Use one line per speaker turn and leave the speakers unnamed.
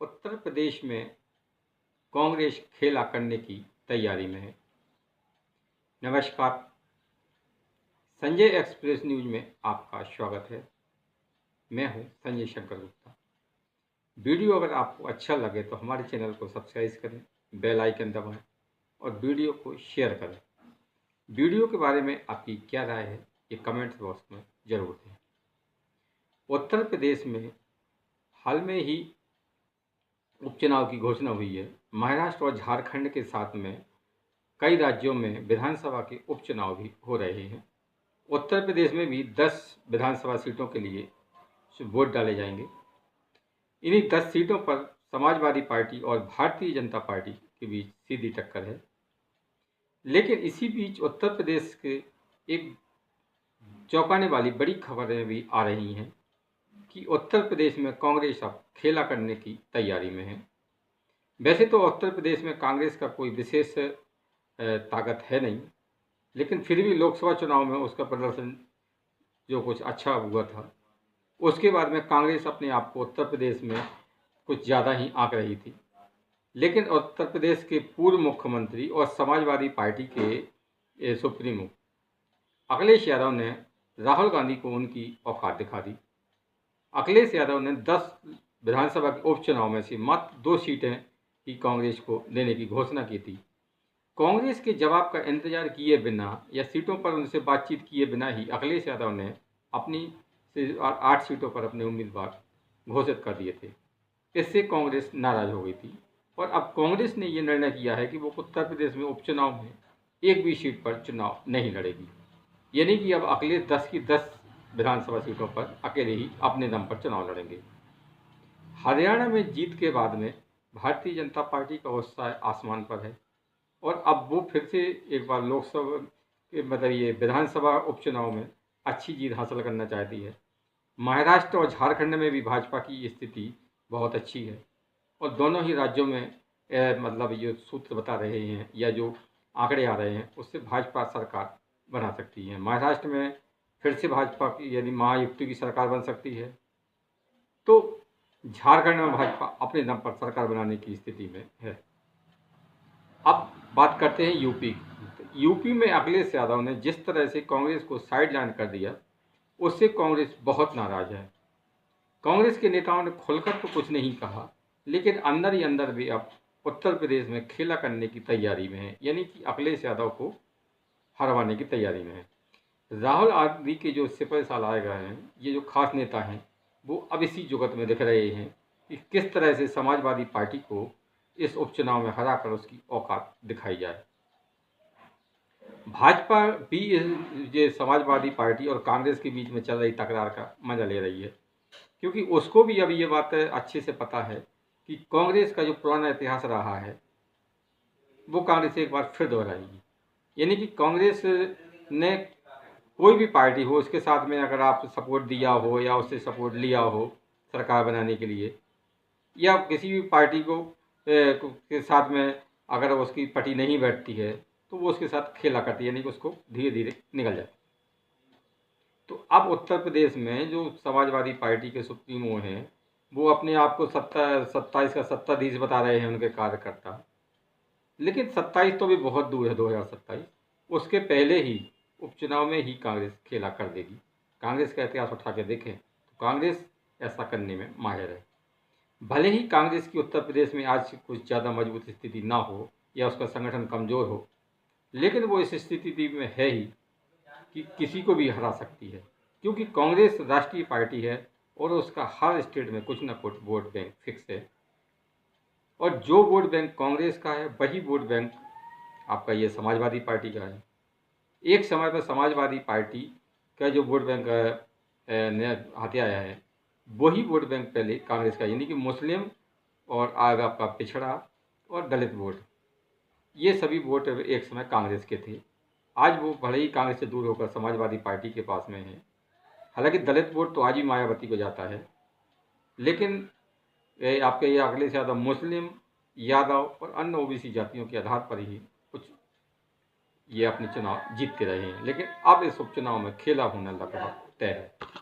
उत्तर प्रदेश में कांग्रेस खेला करने की तैयारी में है। नमस्कार, संजय एक्सप्रेस न्यूज में आपका स्वागत है। मैं हूं संजय शंकर गुप्ता। वीडियो अगर आपको अच्छा लगे तो हमारे चैनल को सब्सक्राइब करें, बेल आइकन दबाएं और वीडियो को शेयर करें। वीडियो के बारे में आपकी क्या राय है ये कमेंट बॉक्स में जरूर दें। उत्तर प्रदेश में हाल में ही उपचुनाव की घोषणा हुई है। महाराष्ट्र और झारखंड के साथ में कई राज्यों में विधानसभा के उपचुनाव भी हो रहे हैं। उत्तर प्रदेश में भी 10 विधानसभा सीटों के लिए वोट डाले जाएंगे। इन्हीं 10 सीटों पर समाजवादी पार्टी और भारतीय जनता पार्टी के बीच सीधी टक्कर है। लेकिन इसी बीच उत्तर प्रदेश के एक चौंकाने वाली बड़ी खबरें भी आ रही हैं कि उत्तर प्रदेश में कांग्रेस अब खेला करने की तैयारी में है। वैसे तो उत्तर प्रदेश में कांग्रेस का कोई विशेष ताकत है नहीं, लेकिन फिर भी लोकसभा चुनाव में उसका प्रदर्शन जो कुछ अच्छा हुआ था, उसके बाद में कांग्रेस अपने आप को उत्तर प्रदेश में कुछ ज़्यादा ही आंक रही थी। लेकिन उत्तर प्रदेश के पूर्व मुख्यमंत्री और समाजवादी पार्टी के सुप्रीमो अखिलेश यादव ने राहुल गांधी को उनकी औकात दिखा दी। अखिलेश यादव ने 10 विधानसभा के उपचुनाव में से मात्र 2 सीटें ही कांग्रेस को देने की घोषणा की थी। कांग्रेस के जवाब का इंतजार किए बिना या सीटों पर उनसे बातचीत किए बिना ही अखिलेश यादव ने अपनी 8 सीटों पर अपने उम्मीदवार घोषित कर दिए थे। इससे कांग्रेस नाराज हो गई थी और अब कांग्रेस ने यह निर्णय किया है कि वो उत्तर प्रदेश में उपचुनाव में एक भी सीट पर चुनाव नहीं लड़ेगी। यानी कि अब अखिलेश 10 की 10 विधानसभा सीटों पर अकेले ही अपने दम पर चुनाव लड़ेंगे। हरियाणा में जीत के बाद में भारतीय जनता पार्टी का उत्साह आसमान पर है और अब वो फिर से एक बार लोकसभा के ये विधानसभा उपचुनाव में अच्छी जीत हासिल करना चाहती है। महाराष्ट्र और झारखंड में भी भाजपा की स्थिति बहुत अच्छी है और दोनों ही राज्यों में ये सूत्र बता रहे हैं या जो आंकड़े आ रहे हैं उससे भाजपा सरकार बना सकती है। महाराष्ट्र में फिर से भाजपा की यदि महायुति की सरकार बन सकती है तो झारखंड में भाजपा अपने दम पर सरकार बनाने की स्थिति में है। अब बात करते हैं यूपी। यूपी में अखिलेश यादव ने जिस तरह से कांग्रेस को साइडलाइन कर दिया, उससे कांग्रेस बहुत नाराज है। कांग्रेस के नेताओं ने खुलकर तो कुछ नहीं कहा, लेकिन अंदर ही अंदर भी अब उत्तर प्रदेश में खेला करने की तैयारी में है, यानी कि अखिलेश यादव को हरवाने की तैयारी में है। राहुल आदि के जो सिपह सालार हैं, ये जो खास नेता हैं, वो अब इसी जुगत में दिख रहे हैं कि किस तरह से समाजवादी पार्टी को इस उपचुनाव में हराकर उसकी औकात दिखाई जाए। भाजपा भी ये समाजवादी पार्टी और कांग्रेस के बीच में चल रही तकरार का मजा ले रही है, क्योंकि उसको भी अब ये बात अच्छे से पता है कि कांग्रेस का जो पुराना इतिहास रहा है वो कांग्रेस एक बार फिर दोहराएगी। यानी कि कांग्रेस ने कोई भी पार्टी हो, उसके साथ में अगर आप सपोर्ट दिया हो या उससे सपोर्ट लिया हो सरकार बनाने के लिए, या किसी भी पार्टी को के साथ में अगर उसकी पटी नहीं बैठती है तो वो उसके साथ खेला करती है, यानी कि उसको धीरे धीरे निकल जाती। तो अब उत्तर प्रदेश में जो समाजवादी पार्टी के सुप्रीमो हैं वो अपने आप को 27 का सत्ताधीश बता रहे हैं, उनके कार्यकर्ता। लेकिन 27 तो भी बहुत दूर है, 2027। उसके पहले ही उपचुनाव में ही कांग्रेस खेला कर देगी। कांग्रेस का इतिहास उठा के देखें तो कांग्रेस ऐसा करने में माहिर है। भले ही कांग्रेस की उत्तर प्रदेश में आज कुछ ज़्यादा मजबूत स्थिति ना हो या उसका संगठन कमज़ोर हो, लेकिन वो इस स्थिति में है ही कि किसी को भी हरा सकती है, क्योंकि कांग्रेस राष्ट्रीय पार्टी है और उसका हर स्टेट में कुछ ना कुछ वोट बैंक फिक्स है। और जो वोट बैंक कांग्रेस का है वही वोट बैंक आपका ये समाजवादी पार्टी का है। एक समय पर समाजवादी पार्टी का जो वोट बैंक हाथे आया है वही वोट बैंक पहले कांग्रेस का, यानी कि मुस्लिम और आग आपका पिछड़ा और दलित वोट, ये सभी वोट एक समय कांग्रेस के थे। आज वो भले ही कांग्रेस से दूर होकर समाजवादी पार्टी के पास में है। हालांकि दलित वोट तो आज भी मायावती को जाता है, लेकिन आपके ये अखिलेश यादव मुस्लिम, यादव और अन्य ओबीसी जातियों के आधार पर ही कुछ ये अपने चुनाव जीतते रहे हैं। लेकिन अब इस उपचुनाव में खेला होना लगभग तय है।